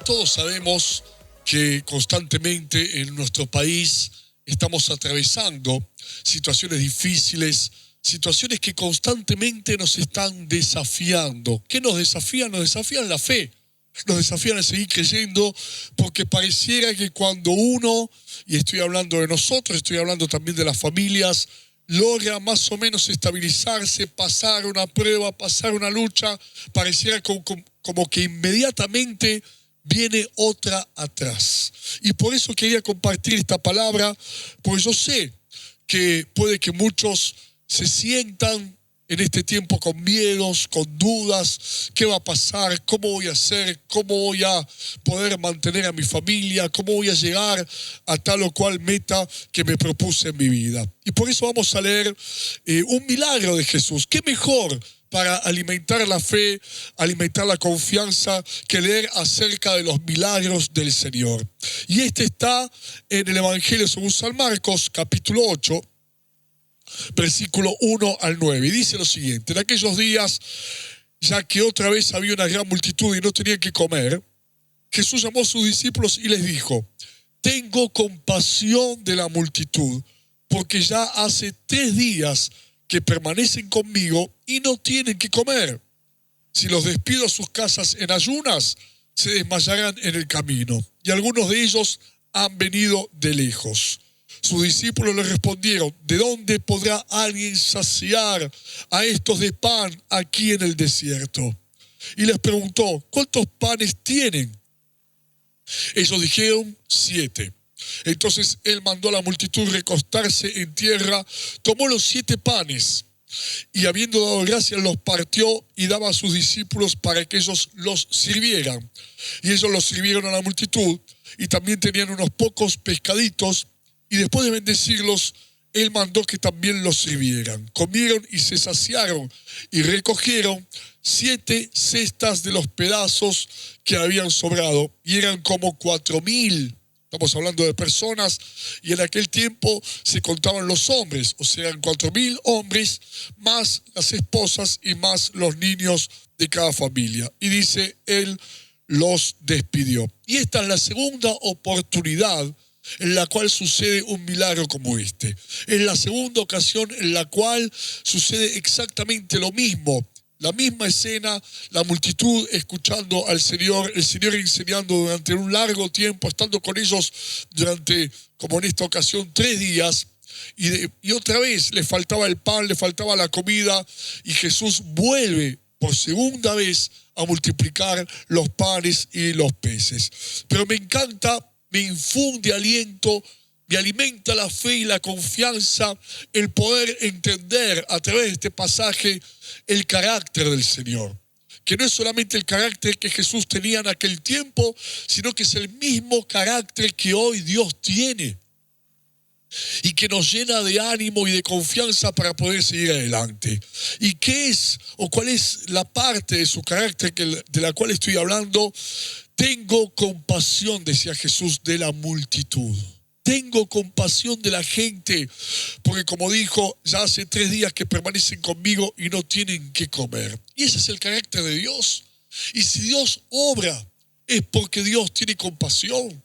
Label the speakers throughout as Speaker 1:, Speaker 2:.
Speaker 1: Todos sabemos que constantemente en nuestro país estamos atravesando situaciones difíciles, situaciones que constantemente nos están desafiando. ¿Qué nos desafían? Nos desafían la fe, nos desafían a seguir creyendo, porque pareciera que cuando uno, y estoy hablando de nosotros, estoy hablando también de las familias, logra más o menos estabilizarse, pasar una prueba, pasar una lucha, pareciera como que inmediatamente viene otra atrás. Y por eso quería compartir esta palabra, porque yo sé que puede que muchos se sientan en este tiempo con miedos, con dudas. ¿Qué va a pasar? ¿Cómo voy a hacer? ¿Cómo voy a poder mantener a mi familia? ¿Cómo voy a llegar a tal o cual meta que me propuse en mi vida? Y por eso vamos a leer un milagro de Jesús. ¿Qué mejor para alimentar la fe, alimentar la confianza, que leer acerca de los milagros del Señor? Y este está en el Evangelio según San Marcos, capítulo 8, versículo 1 al 9. Y dice lo siguiente: en aquellos días, ya que otra vez había una gran multitud y no tenían que comer, Jesús llamó a sus discípulos y les dijo: tengo compasión de la multitud, porque ya hace 3 días que permanecen conmigo y no tienen que comer. Si los despido a sus casas en ayunas, se desmayarán en el camino. Y algunos de ellos han venido de lejos. Sus discípulos le respondieron: ¿de dónde podrá alguien saciar a estos de pan aquí en el desierto? Y les preguntó: ¿cuántos panes tienen? Ellos dijeron: 7. Entonces él mandó a la multitud recostarse en tierra, tomó los 7 panes y, habiendo dado gracias, los partió y daba a sus discípulos para que ellos los sirvieran. Y ellos los sirvieron a la multitud, y también tenían unos pocos pescaditos, y después de bendecirlos, él mandó que también los sirvieran. Comieron y se saciaron, y recogieron 7 cestas de los pedazos que habían sobrado, y eran como 4.000. Estamos hablando de personas, y en aquel tiempo se contaban los hombres, o sea, eran 4.000 hombres, más las esposas y más los niños de cada familia. Y dice, él los despidió. Y esta es la segunda oportunidad en la cual sucede un milagro como este. Es la segunda ocasión en la cual sucede exactamente lo mismo. La misma escena, la multitud escuchando al Señor, el Señor enseñando durante un largo tiempo, estando con ellos durante, como en esta ocasión, 3 días, y otra vez le faltaba el pan, le faltaba la comida, y Jesús vuelve por segunda vez a multiplicar los panes y los peces. Pero me encanta, me infunde aliento, me alimenta la fe y la confianza, el poder entender a través de este pasaje el carácter del Señor. Que no es solamente el carácter que Jesús tenía en aquel tiempo, sino que es el mismo carácter que hoy Dios tiene. Y que nos llena de ánimo y de confianza para poder seguir adelante. ¿Y qué es o cuál es la parte de su carácter de la cual estoy hablando? Tengo compasión, decía Jesús, de la multitud. Tengo compasión de la gente, porque como dijo, ya hace 3 días que permanecen conmigo y no tienen que comer. Y ese es el carácter de Dios. Y si Dios obra, es porque Dios tiene compasión.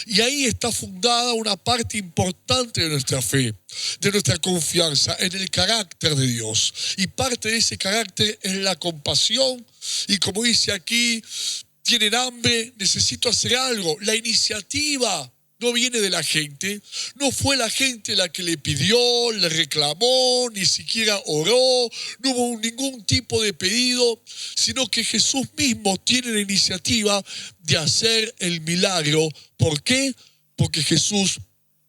Speaker 1: Y ahí está fundada una parte importante de nuestra fe, de nuestra confianza, en el carácter de Dios. Y parte de ese carácter es la compasión. Y como dice aquí, tienen hambre, necesito hacer algo. La iniciativa no viene de la gente, no fue la gente la que le pidió, le reclamó, ni siquiera oró, no hubo ningún tipo de pedido, sino que Jesús mismo tiene la iniciativa de hacer el milagro. ¿Por qué? Porque Jesús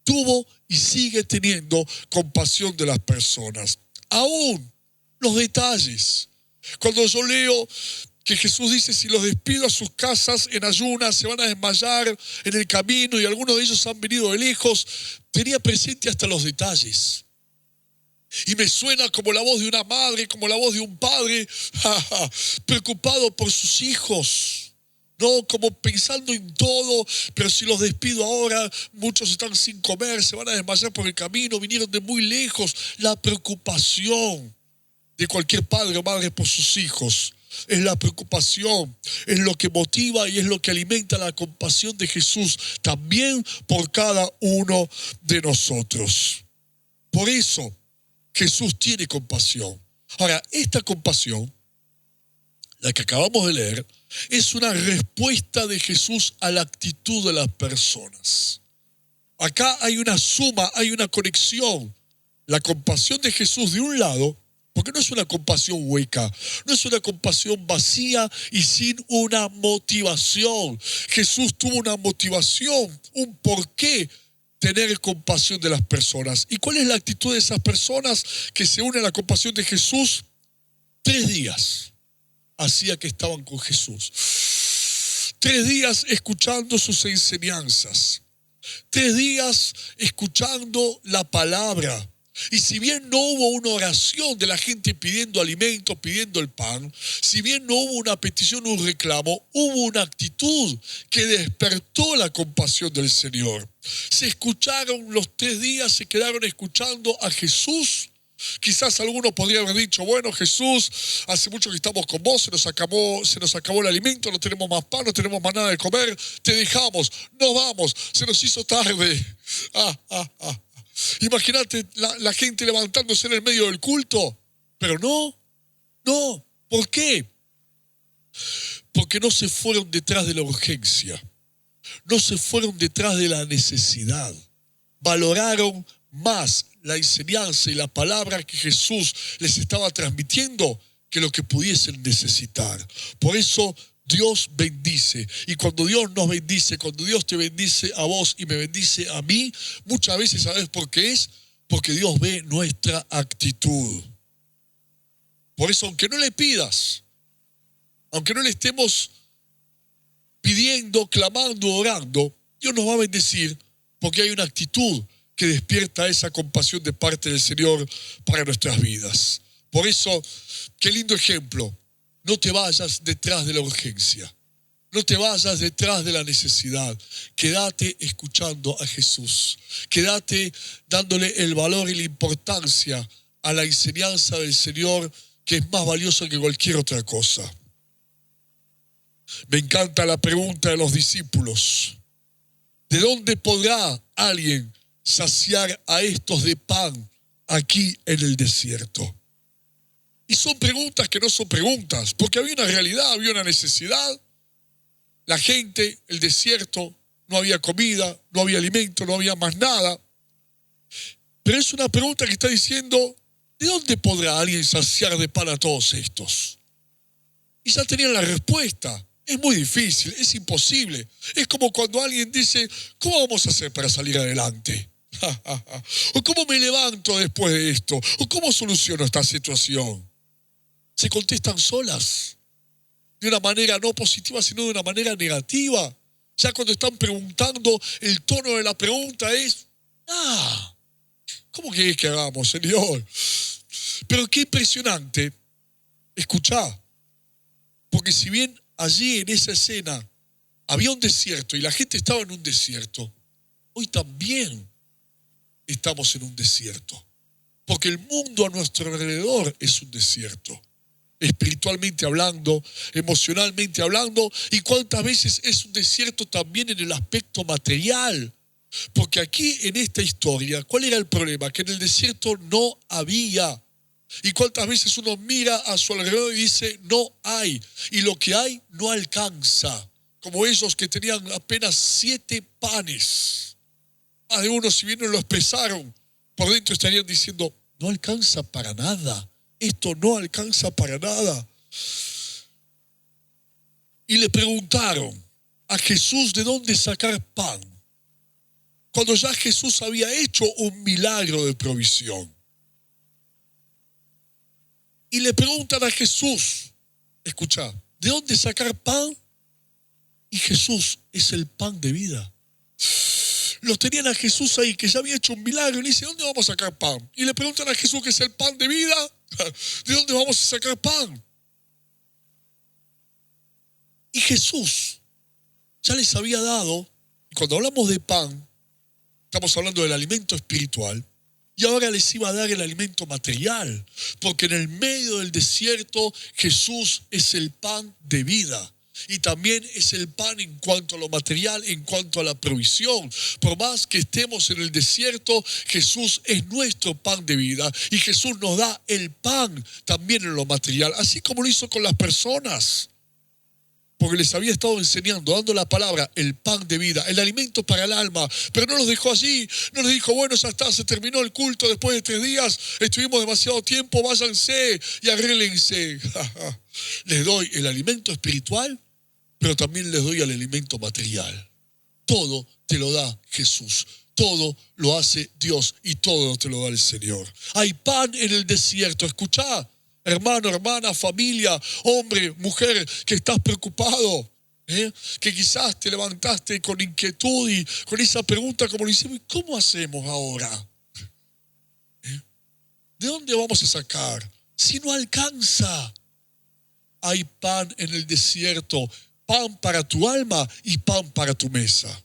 Speaker 1: tuvo y sigue teniendo compasión de las personas. Aún los detalles. Cuando yo leo que Jesús dice, si los despido a sus casas en ayunas, se van a desmayar en el camino, y algunos de ellos han venido de lejos, tenía presente hasta los detalles. Y me suena como la voz de una madre, como la voz de un padre, preocupado por sus hijos. No, como pensando en todo, pero si los despido ahora, muchos están sin comer, se van a desmayar por el camino, vinieron de muy lejos. La preocupación de cualquier padre o madre por sus hijos. es la preocupación, es lo que motiva y es lo que alimenta la compasión de Jesús también por cada uno de nosotros. Por eso Jesús tiene compasión. Ahora, esta compasión, la que acabamos de leer, es una respuesta de Jesús a la actitud de las personas. Acá hay una suma, hay una conexión. La compasión de Jesús de un lado, porque no es una compasión hueca, no es una compasión vacía y sin una motivación. Jesús tuvo una motivación, un porqué tener compasión de las personas. ¿Y cuál es la actitud de esas personas que se unen a la compasión de Jesús? 3 días hacía que estaban con Jesús. 3 días escuchando sus enseñanzas. 3 días escuchando la palabra. Y si bien no hubo una oración de la gente pidiendo alimento, pidiendo el pan, si bien no hubo una petición, un reclamo, hubo una actitud que despertó la compasión del Señor. Se escucharon los 3 días, se quedaron escuchando a Jesús. Quizás alguno podría haber dicho, bueno, Jesús, hace mucho que estamos con vos, se nos acabó el alimento, no tenemos más pan, no tenemos más nada de comer, te dejamos, nos vamos, se nos hizo tarde. Imagínate la gente levantándose en el medio del culto. Pero no. ¿Por qué? Porque no se fueron detrás de la urgencia. No se fueron detrás de la necesidad. Valoraron más la enseñanza y la palabra que Jesús les estaba transmitiendo que lo que pudiesen necesitar. Por eso Dios bendice. Y cuando Dios nos bendice, cuando Dios te bendice a vos y me bendice a mí, muchas veces, ¿sabes por qué es? Porque Dios ve nuestra actitud. Por eso, aunque no le pidas, aunque no le estemos pidiendo, clamando, orando, Dios nos va a bendecir porque hay una actitud que despierta esa compasión de parte del Señor para nuestras vidas. Por eso, qué lindo ejemplo. No te vayas detrás de la urgencia. No te vayas detrás de la necesidad. Quédate escuchando a Jesús. Quédate dándole el valor y la importancia a la enseñanza del Señor, que es más valiosa que cualquier otra cosa. Me encanta la pregunta de los discípulos. ¿De dónde podrá alguien saciar a estos de pan aquí en el desierto? Y son preguntas que no son preguntas, porque había una realidad, había una necesidad. La gente, el desierto, no había comida, no había alimento, no había más nada. Pero es una pregunta que está diciendo, ¿de dónde podrá alguien saciar de pan a todos estos? Y ya tenían la respuesta. Es muy difícil, es imposible. Es como cuando alguien dice, ¿cómo vamos a hacer para salir adelante? ¿O cómo me levanto después de esto? ¿O cómo soluciono esta situación? Se contestan solas, de una manera no positiva, sino de una manera negativa. Ya cuando están preguntando, el tono de la pregunta es, ¿cómo querés que hagamos, Señor? Pero qué impresionante, escuchá, porque si bien allí en esa escena había un desierto y la gente estaba en un desierto, hoy también estamos en un desierto, porque el mundo a nuestro alrededor es un desierto. Espiritualmente hablando, emocionalmente hablando, y cuántas veces es un desierto también en el aspecto material. Porque aquí en esta historia, ¿cuál era el problema? Que en el desierto no había. Y cuántas veces uno mira a su alrededor y dice, no hay. Y lo que hay no alcanza. Como ellos que tenían apenas 7 panes. Más de uno, si bien no lo expresaron, por dentro estarían diciendo, no alcanza para nada. Esto no alcanza para nada. Y le preguntaron a Jesús de dónde sacar pan, cuando ya Jesús había hecho un milagro de provisión. Y le preguntan a Jesús, escucha, ¿de dónde sacar pan? Y Jesús es el pan de vida. Los tenían a Jesús ahí, que ya había hecho un milagro, y le dice, ¿dónde vamos a sacar pan? Y le preguntan a Jesús, que es el pan de vida, ¿de dónde vamos a sacar pan? Y Jesús ya les había dado, y cuando hablamos de pan, estamos hablando del alimento espiritual, y ahora les iba a dar el alimento material, porque en el medio del desierto Jesús es el pan de vida. Y también es el pan en cuanto a lo material, en cuanto a la provisión. Por más que estemos en el desierto, Jesús es nuestro pan de vida. Y Jesús nos da el pan también en lo material, así como lo hizo con las personas. Porque les había estado enseñando, dando la palabra, el pan de vida, el alimento para el alma. Pero no los dejó allí, no les dijo, bueno, ya está, se terminó el culto después de 3 días, estuvimos demasiado tiempo, váyanse y arréglense. Les doy el alimento espiritual, pero también les doy el alimento material. Todo te lo da Jesús. Todo lo hace Dios y todo te lo da el Señor. Hay pan en el desierto. Escuchá, hermano, hermana, familia, hombre, mujer, que estás preocupado. Que quizás te levantaste con inquietud y con esa pregunta como le hicimos, ¿cómo hacemos ahora? ¿De dónde vamos a sacar? Si no alcanza. Hay pan en el desierto. Pan para tu alma y pan para tu mesa.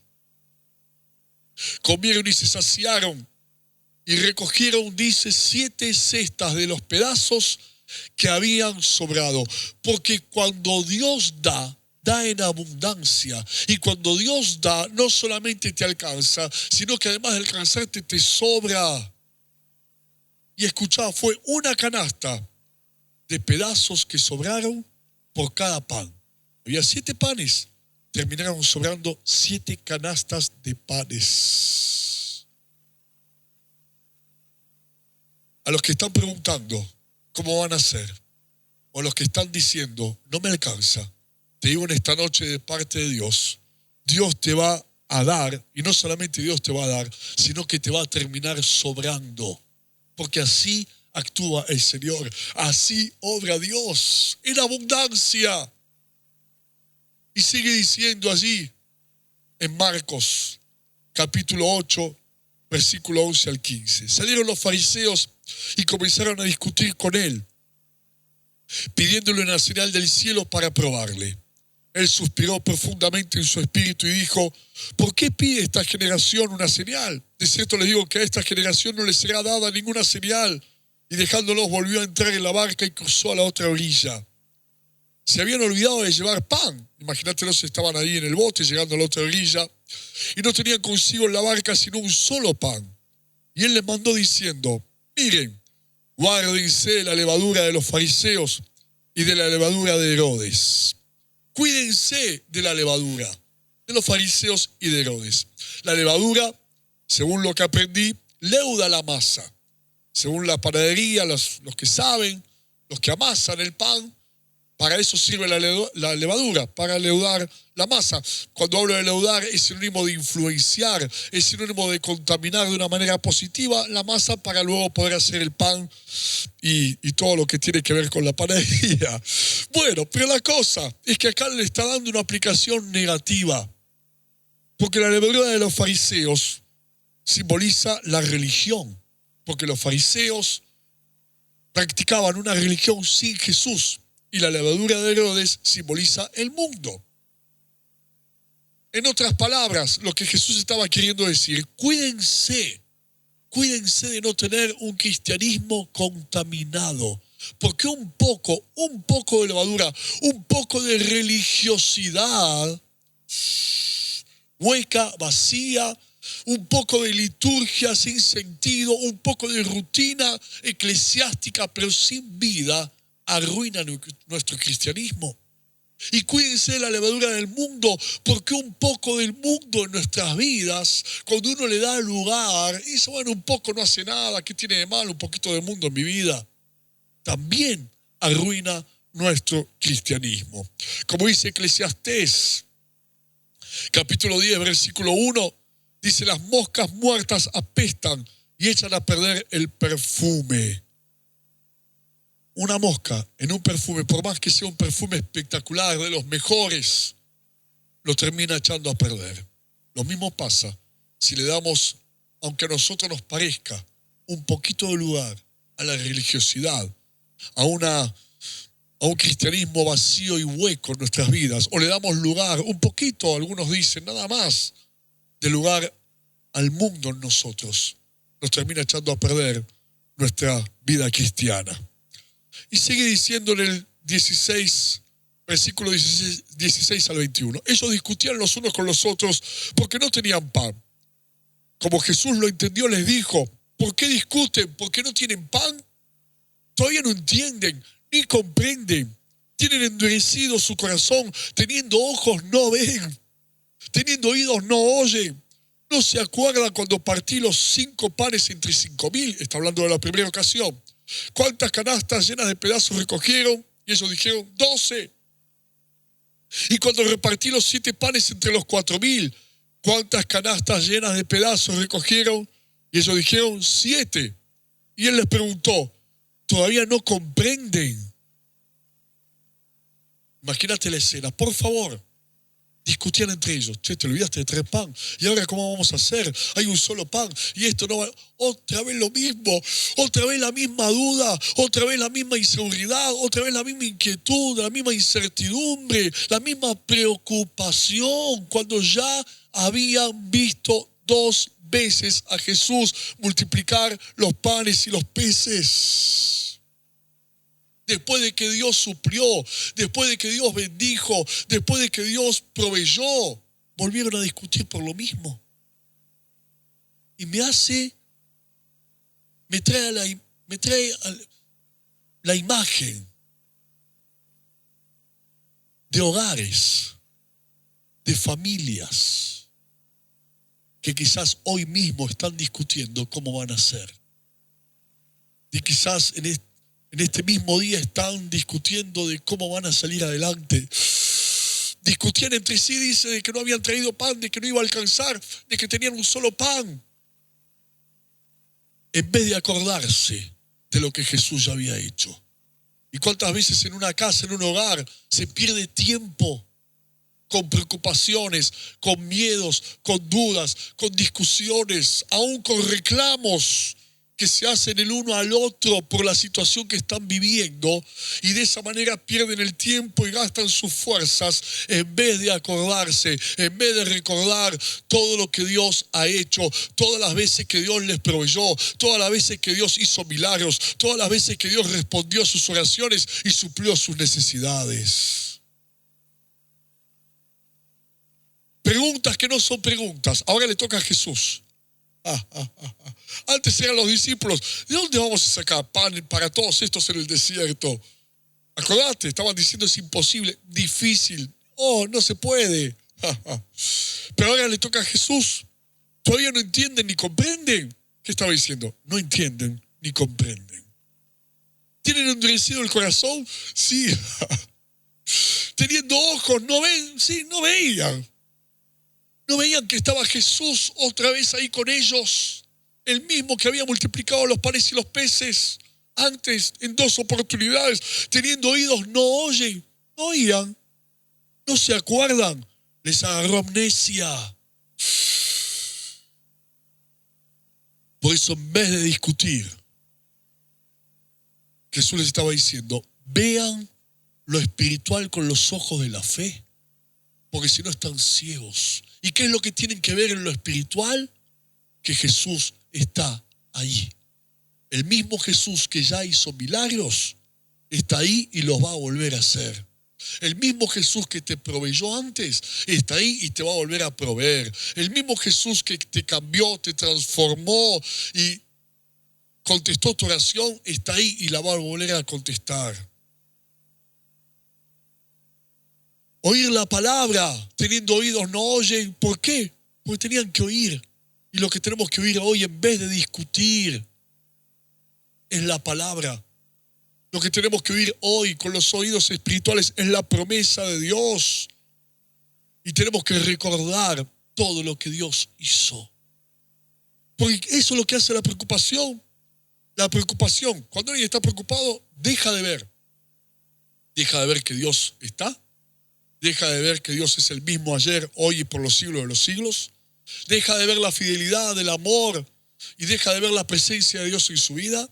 Speaker 1: Comieron y se saciaron y recogieron, dice, 7 cestas de los pedazos que habían sobrado. Porque cuando Dios da, da en abundancia. Y cuando Dios da, no solamente te alcanza, sino que además de alcanzarte te sobra. Y escuchá, fue una canasta de pedazos que sobraron por cada pan. Había 7 panes, terminaron sobrando 7 canastas de panes. A los que están preguntando cómo van a hacer, o a los que están diciendo, no me alcanza, te digo en esta noche de parte de Dios, Dios te va a dar, y no solamente Dios te va a dar, sino que te va a terminar sobrando, porque así actúa el Señor, así obra Dios, en abundancia. Y sigue diciendo allí en Marcos, capítulo 8, versículo 11 al 15. Salieron los fariseos y comenzaron a discutir con él, pidiéndole una señal del cielo para probarle. Él suspiró profundamente en su espíritu y dijo, ¿por qué pide esta generación una señal? De cierto les digo que a esta generación no le será dada ninguna señal. Y dejándolos volvió a entrar en la barca y cruzó a la otra orilla. Se habían olvidado de llevar pan. Imagínatelos, estaban ahí en el bote llegando a la otra orilla y no tenían consigo en la barca sino un solo pan. Y él les mandó diciendo, miren, guárdense de la levadura de los fariseos y de la levadura de Herodes. Cuídense de la levadura de los fariseos y de Herodes. La levadura, según lo que aprendí, leuda la masa. Según la panadería, los que saben, los que amasan el pan, para eso sirve la levadura, para leudar la masa. Cuando hablo de leudar es sinónimo de influenciar, es sinónimo de contaminar de una manera positiva la masa para luego poder hacer el pan y todo lo que tiene que ver con la panadería. Bueno, pero la cosa es que acá le está dando una aplicación negativa, porque la levadura de los fariseos simboliza la religión, porque los fariseos practicaban una religión sin Jesús. Y la levadura de Herodes simboliza el mundo. En otras palabras, lo que Jesús estaba queriendo decir, cuídense de no tener un cristianismo contaminado. Porque un poco de levadura, un poco de religiosidad hueca, vacía, un poco de liturgia sin sentido, un poco de rutina eclesiástica pero sin vida, arruina nuestro cristianismo. Y cuídense de la levadura del mundo, porque un poco del mundo en nuestras vidas, cuando uno le da lugar, y dice, bueno, un poco no hace nada, ¿qué tiene de malo un poquito de mundo en mi vida? También arruina nuestro cristianismo. Como dice Eclesiastés, capítulo 10, versículo 1, dice, las moscas muertas apestan y echan a perder el perfume. Una mosca en un perfume, por más que sea un perfume espectacular, de los mejores, lo termina echando a perder. Lo mismo pasa si le damos, aunque a nosotros nos parezca, un poquito de lugar a la religiosidad, a un cristianismo vacío y hueco en nuestras vidas, o le damos lugar, un poquito, algunos dicen, nada más, de lugar al mundo en nosotros. nos termina echando a perder nuestra vida cristiana. Y sigue diciendo en el 16, versículo 16 al 21. Ellos discutían los unos con los otros porque no tenían pan. Como Jesús lo entendió, les dijo: ¿por qué discuten? ¿Por qué no tienen pan? Todavía no entienden ni comprenden. Tienen endurecido su corazón. Teniendo ojos no ven. Teniendo oídos no oyen. ¿No se acuerdan cuando partí los 5 panes entre 5.000? Está hablando de la primera ocasión. ¿Cuántas canastas llenas de pedazos recogieron? Y ellos dijeron: 12. Y cuando repartí los 7 panes entre los 4.000, ¿cuántas canastas llenas de pedazos recogieron? Y ellos dijeron: 7. Y él les preguntó: ¿todavía no comprenden? Imagínate la escena, por favor. Discutían entre ellos: che, te olvidaste de traer pan. ¿Y ahora cómo vamos a hacer? Hay un solo pan y esto no va. Otra vez lo mismo, otra vez la misma duda, otra vez la misma inseguridad, otra vez la misma inquietud, la misma incertidumbre, la misma preocupación, cuando ya habían visto 2 veces a Jesús multiplicar los panes y los peces. Después de que Dios suplió, después de que Dios bendijo, después de que Dios proveyó, volvieron a discutir por lo mismo. Y me trae la imagen de hogares, de familias, que quizás hoy mismo están discutiendo cómo van a ser. Y quizás en este mismo día están discutiendo de cómo van a salir adelante. Discutían entre sí, dice, de que no habían traído pan, de que no iba a alcanzar, de que tenían un solo pan. En vez de acordarse de lo que Jesús ya había hecho. ¿Y cuántas veces en una casa, en un hogar, se pierde tiempo con preocupaciones, con miedos, con dudas, con discusiones, aún con reclamos que se hacen el uno al otro por la situación que están viviendo, y de esa manera pierden el tiempo y gastan sus fuerzas en vez de acordarse, en vez de recordar todo lo que Dios ha hecho, todas las veces que Dios les proveyó, todas las veces que Dios hizo milagros, todas las veces que Dios respondió a sus oraciones y suplió sus necesidades. Preguntas que no son preguntas. Ahora le toca a Jesús. Antes eran los discípulos: ¿de dónde vamos a sacar pan para todos estos en el desierto? Acordate, estaban diciendo: es imposible, difícil, no se puede. Pero ahora le toca a Jesús. ¿Todavía no entienden ni comprenden? ¿Qué estaba diciendo? No entienden ni comprenden. ¿Tienen endurecido el corazón? Sí. Teniendo ojos, ¿no ven? Sí, no veían. ¿No veían que estaba Jesús otra vez ahí con ellos? El mismo que había multiplicado los panes y los peces antes en 2 oportunidades. Teniendo oídos no oyen, no oían, no se acuerdan. Les agarró amnesia. Por eso, en vez de discutir, Jesús les estaba diciendo: vean lo espiritual con los ojos de la fe, porque si no están ciegos. ¿Y qué es lo que tienen que ver en lo espiritual? Que Jesús está ahí. El mismo Jesús que ya hizo milagros está ahí y los va a volver a hacer. El mismo Jesús que te proveyó antes está ahí y te va a volver a proveer. El mismo Jesús que te cambió, te transformó y contestó tu oración está ahí y la va a volver a contestar. Oír la palabra, teniendo oídos no oyen. ¿Por qué? Porque tenían que oír. Y lo que tenemos que oír hoy, en vez de discutir, es la palabra. Lo que tenemos que oír hoy con los oídos espirituales es la promesa de Dios. Y tenemos que recordar todo lo que Dios hizo. Porque eso es lo que hace la preocupación. La preocupación, cuando alguien está preocupado, deja de ver. Deja de ver que Dios está. Deja de ver que Dios es el mismo ayer, hoy y por los siglos de los siglos. Deja de ver la fidelidad, el amor, y deja de ver la presencia de Dios en su vida.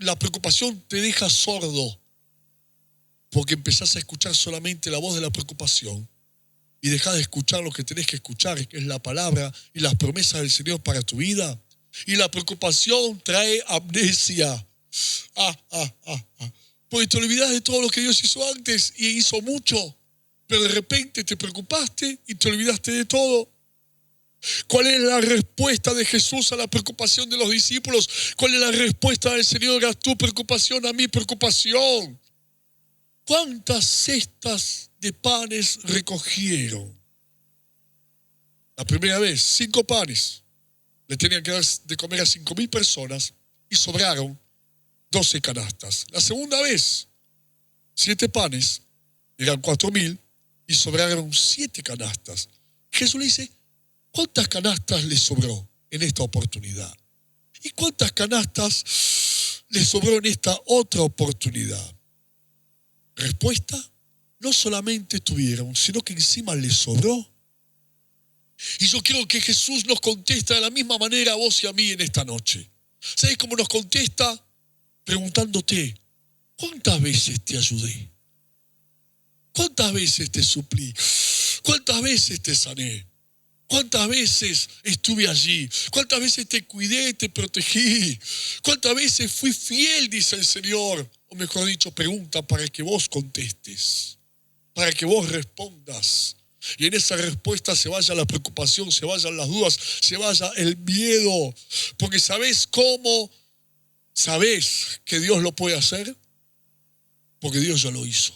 Speaker 1: La preocupación te deja sordo, porque empezás a escuchar solamente la voz de la preocupación y dejás de escuchar lo que tenés que escuchar, que es la palabra y las promesas del Señor para tu vida. Y la preocupación trae amnesia. Porque te olvidas de todo lo que Dios hizo antes y hizo mucho. Pero de repente te preocupaste y te olvidaste de todo. ¿Cuál es la respuesta de Jesús a la preocupación de los discípulos? ¿Cuál es la respuesta del Señor a tu preocupación, a mi preocupación? ¿Cuántas cestas de panes recogieron? La primera vez, 5 panes. Le tenían que dar de comer a 5.000 personas y sobraron 12 canastas. La segunda vez, 7 panes, eran 4.000 y sobraron 7 canastas. Jesús le dice, ¿cuántas canastas le sobró en esta oportunidad? ¿Y cuántas canastas le sobró en esta otra oportunidad? Respuesta, no solamente tuvieron, sino que encima les sobró. Y yo creo que Jesús nos contesta de la misma manera a vos y a mí en esta noche. ¿Sabes cómo nos contesta? Preguntándote, ¿cuántas veces te ayudé? ¿Cuántas veces te suplí? ¿Cuántas veces te sané? ¿Cuántas veces estuve allí? ¿Cuántas veces te cuidé, te protegí? ¿Cuántas veces fui fiel, dice el Señor? O mejor dicho, pregunta para que vos contestes, para que vos respondas. Y en esa respuesta se vaya la preocupación, se vayan las dudas, se vaya el miedo. Porque ¿sabés cómo? ¿Sabés que Dios lo puede hacer? Porque Dios ya lo hizo.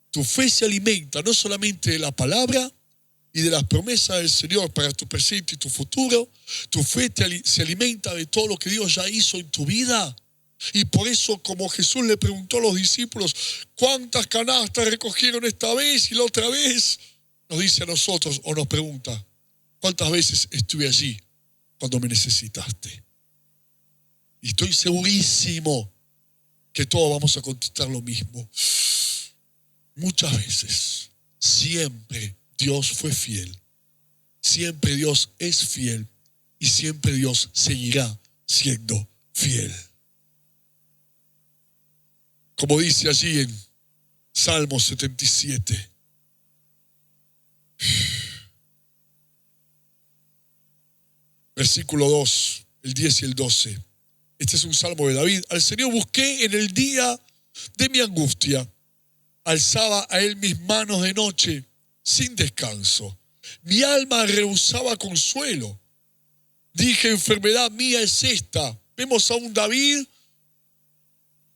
Speaker 1: Tu fe se alimenta no solamente de la palabra y de las promesas del Señor para tu presente y tu futuro. Tu fe se alimenta de todo lo que Dios ya hizo en tu vida. Y por eso, como Jesús le preguntó a los discípulos, ¿cuántas canastas recogieron esta vez y la otra vez? Nos dice a nosotros, o nos pregunta, ¿cuántas veces estuve allí cuando me necesitaste? Y estoy segurísimo que todos vamos a contestar lo mismo. Muchas veces, siempre Dios fue fiel. Siempre Dios es fiel. Y siempre Dios seguirá siendo fiel. Como dice allí en Salmo 77. Versículo 2, el 10 y el 12. Este es un salmo de David. Al Señor busqué en el día de mi angustia. Alzaba a Él mis manos de noche sin descanso. Mi alma rehusaba consuelo. Dije, enfermedad mía es esta. Vemos a un David,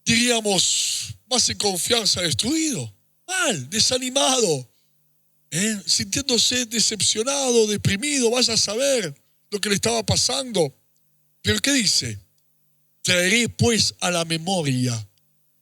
Speaker 1: diríamos, más en confianza, destruido, mal, desanimado, sintiéndose decepcionado, deprimido, vaya a saber lo que le estaba pasando. Pero ¿qué dice? Traeré pues a la memoria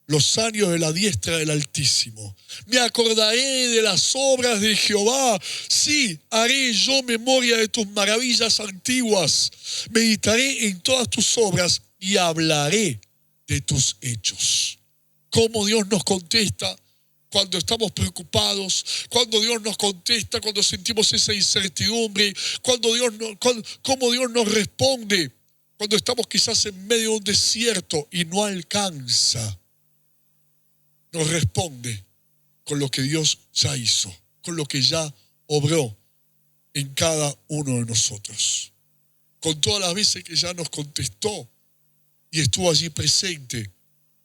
Speaker 1: los años de la diestra del Altísimo. Me acordaré de las obras de Jehová. Sí, haré yo memoria de tus maravillas antiguas. Meditaré en todas tus obras y hablaré de tus hechos. Cómo Dios nos contesta cuando estamos preocupados, cuando Dios nos contesta, cuando sentimos esa incertidumbre, cómo Dios nos responde cuando estamos quizás en medio de un desierto y no alcanza. Nos responde con lo que Dios ya hizo, con lo que ya obró en cada uno de nosotros. Con todas las veces que ya nos contestó y estuvo allí presente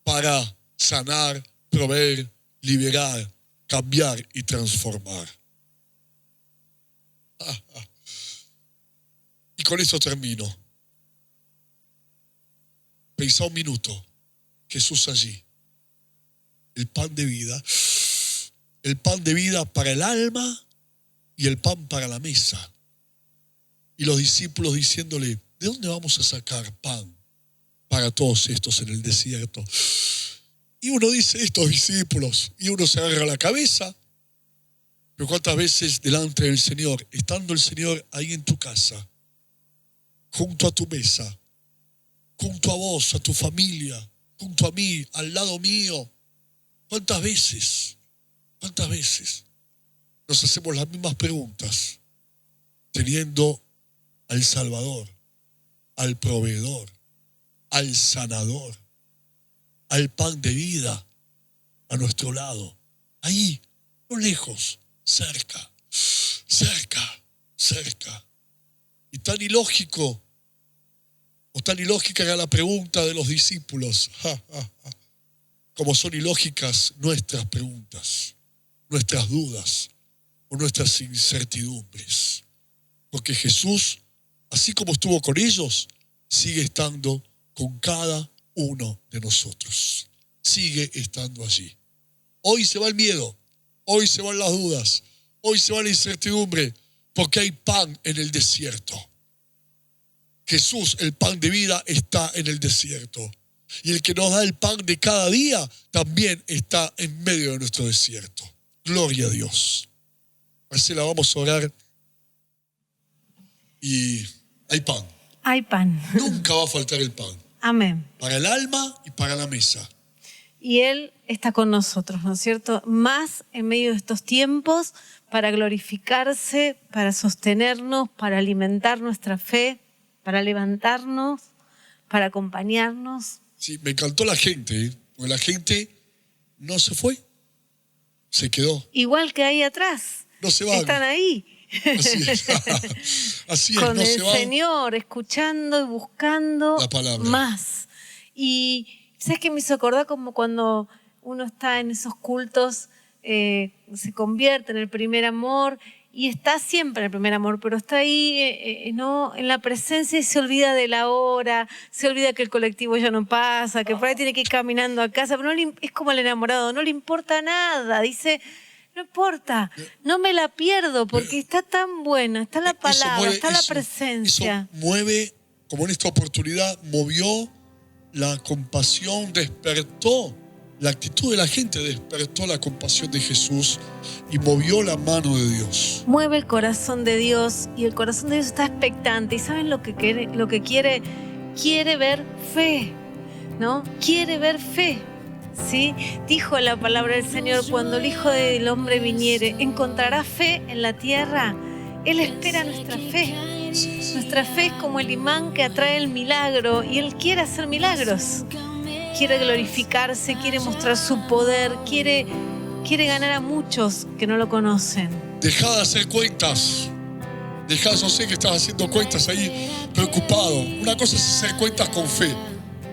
Speaker 1: para sanar, proveer, liberar, cambiar y transformar. Y con eso termino. Pensá un minuto, Jesús allí. El pan de vida para el alma y el pan para la mesa. Y los discípulos diciéndole, ¿de dónde vamos a sacar pan para todos estos en el desierto? Y uno dice, estos discípulos, y uno se agarra la cabeza. Pero cuántas veces delante del Señor, estando el Señor ahí en tu casa, junto a tu mesa, junto a vos, a tu familia, junto a mí, al lado mío, ¿cuántas veces nos hacemos las mismas preguntas teniendo al Salvador, al proveedor, al sanador, al pan de vida a nuestro lado? Ahí, no lejos, cerca. Y tan ilógico, o tan ilógica era la pregunta de los discípulos, como son ilógicas nuestras preguntas, nuestras dudas o nuestras incertidumbres. Porque Jesús, así como estuvo con ellos, sigue estando con cada uno de nosotros. Sigue estando allí. Hoy se va el miedo, hoy se van las dudas, hoy se va la incertidumbre, porque hay pan en el desierto. Jesús, el pan de vida, está en el desierto. Y el que nos da el pan de cada día también está en medio de nuestro desierto. Gloria a Dios. Marcela, vamos a orar. Y hay pan.
Speaker 2: Hay pan.
Speaker 1: Nunca va a faltar el pan.
Speaker 2: Amén.
Speaker 1: Para el alma y para la mesa.
Speaker 2: Y Él está con nosotros, ¿no es cierto? Más en medio de estos tiempos para glorificarse, para sostenernos, para alimentar nuestra fe, para levantarnos, para acompañarnos.
Speaker 1: Sí, me encantó la gente, porque la gente no se fue, se quedó.
Speaker 2: Igual que ahí atrás.
Speaker 1: No se van.
Speaker 2: Están ahí.
Speaker 1: Así es. Así es,
Speaker 2: con
Speaker 1: no
Speaker 2: el
Speaker 1: se van.
Speaker 2: Señor, escuchando y buscando
Speaker 1: La palabra.
Speaker 2: más. Y ¿sabes qué me hizo acordar? Como cuando uno está en esos cultos, se convierte en el primer amor y está siempre en el primer amor, pero está ahí ¿no? en la presencia y se olvida de la hora, se olvida que el colectivo ya no pasa, que por ahí tiene que ir caminando a casa, pero es como el enamorado, no le importa nada, dice, no importa, no me la pierdo porque está tan buena, está la palabra, está la presencia.
Speaker 1: Eso mueve, como en esta oportunidad, movió la compasión, despertó la actitud de la gente, despertó la compasión de Jesús y movió la mano de Dios.
Speaker 2: Mueve el corazón de Dios y el corazón de Dios está expectante. ¿Y saben lo que quiere? Quiere ver fe, ¿no? Quiere ver fe, ¿sí? Dijo la palabra del Señor, cuando el Hijo del Hombre viniere, ¿encontrará fe en la tierra? Él espera nuestra fe. Nuestra fe es como el imán que atrae el milagro y Él quiere hacer milagros. Quiere glorificarse, quiere mostrar su poder, quiere ganar a muchos que no lo conocen.
Speaker 1: Deja de hacer cuentas. Yo sé que estás haciendo cuentas ahí preocupado. Una cosa es hacer cuentas con fe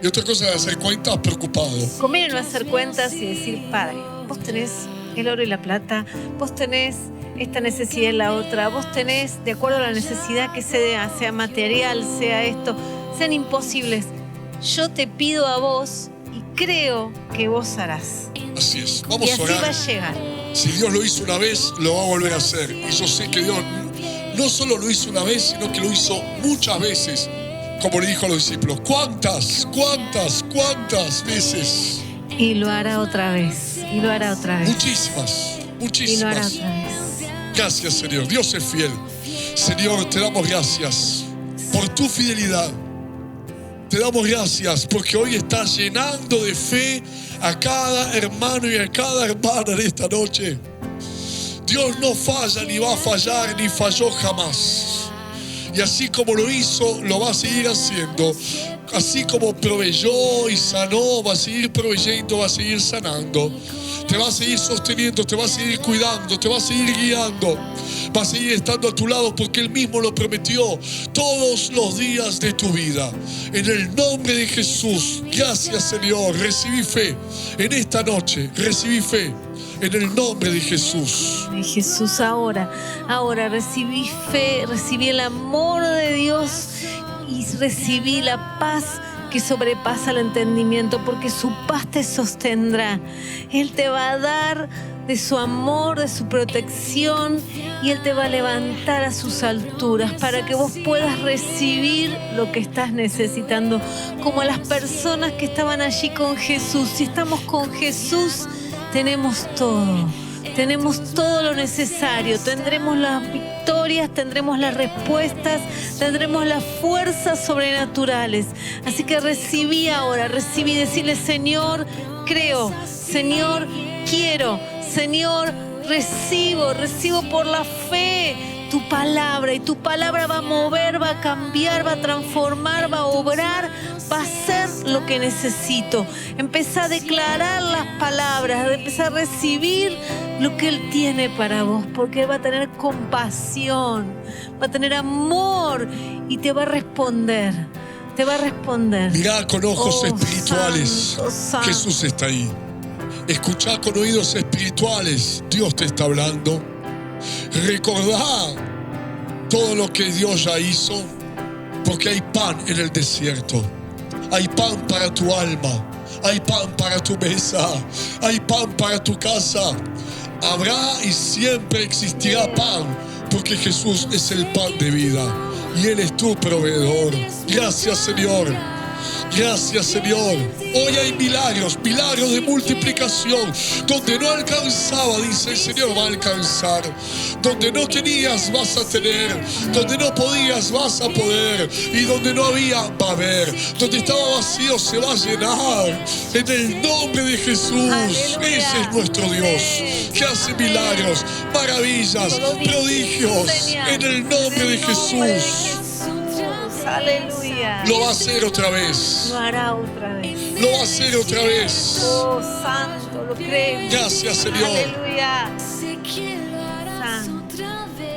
Speaker 1: y otra cosa es hacer cuentas preocupado.
Speaker 2: Conviene no hacer cuentas y decir, Padre, vos tenés el oro y la plata, vos tenés esta necesidad y la otra, vos tenés, de acuerdo a la necesidad que sea material, sea esto, sean imposibles. Yo te pido a vos y creo que vos harás.
Speaker 1: Así es. Vamos
Speaker 2: y así
Speaker 1: a orar.
Speaker 2: va a llegar.
Speaker 1: Si Dios lo hizo una vez, lo va a volver a hacer. Y yo sé que Dios no solo lo hizo una vez, sino que lo hizo muchas veces, como le dijo a los discípulos. ¿Cuántas veces?
Speaker 2: Y lo hará otra vez.
Speaker 1: Muchísimas.
Speaker 2: Y lo hará otra vez.
Speaker 1: Gracias, Señor. Dios es fiel. Señor, te damos gracias por tu fidelidad. Te damos gracias porque hoy estás llenando de fe a cada hermano y a cada hermana en esta noche. Dios no falla, ni va a fallar, ni falló jamás. Y así como lo hizo, lo va a seguir haciendo. Así como proveyó y sanó, va a seguir proveyendo, va a seguir sanando. Te va a seguir sosteniendo, te va a seguir cuidando, te va a seguir guiando. Va a seguir estando a tu lado porque Él mismo lo prometió todos los días de tu vida. En el nombre de Jesús, gracias, Señor. Recibí fe en esta noche, recibí fe en el nombre de Jesús.
Speaker 2: Y Jesús, ahora recibí fe, recibí el amor de Dios y recibí la paz que sobrepasa el entendimiento, porque su paz te sostendrá. Él te va a dar de su amor, de su protección, y Él te va a levantar a sus alturas para que vos puedas recibir lo que estás necesitando, como las personas que estaban allí con Jesús. Si estamos con Jesús, tenemos todo lo necesario, tendremos las victorias, tendremos las respuestas, tendremos las fuerzas sobrenaturales. Así que recibí, decirle: Señor, creo, Señor, quiero, Señor, recibo por la fe tu palabra, y tu palabra va a mover, va a cambiar, va a transformar, va a obrar, va a ser lo que necesito. Empezá a declarar las palabras, empezá a recibir lo que Él tiene para vos, porque Él va a tener compasión, va a tener amor y te va a responder. Te va a responder.
Speaker 1: Mirá con ojos espirituales.
Speaker 2: Santo, santo.
Speaker 1: Jesús está ahí. Escuchá con oídos espirituales. Dios te está hablando. Recordá todo lo que Dios ya hizo, porque hay pan en el desierto. Hay pan para tu alma. Hay pan para tu mesa. Hay pan para tu casa. Habrá y siempre existirá pan, porque Jesús es el pan de vida y Él es tu proveedor. Gracias, Señor. Gracias, Señor. Hoy hay milagros de multiplicación. Donde no alcanzaba, dice el Señor, va a alcanzar. Donde no tenías, vas a tener. Donde no podías, vas a poder. Y donde no había, va a haber. Donde estaba vacío, se va a llenar. En el nombre de Jesús.
Speaker 2: Aleluya.
Speaker 1: Ese es nuestro Dios, que hace milagros, maravillas, prodigios. En el nombre de Jesús.
Speaker 2: Aleluya.
Speaker 1: Lo va a hacer otra vez.
Speaker 2: Lo hará otra vez.
Speaker 1: Lo va a hacer otra vez.
Speaker 2: Oh, santo, lo creemos.
Speaker 1: Gracias, Señor.
Speaker 2: Aleluya.
Speaker 3: Sé que lo harás
Speaker 2: Santo.
Speaker 3: otra vez.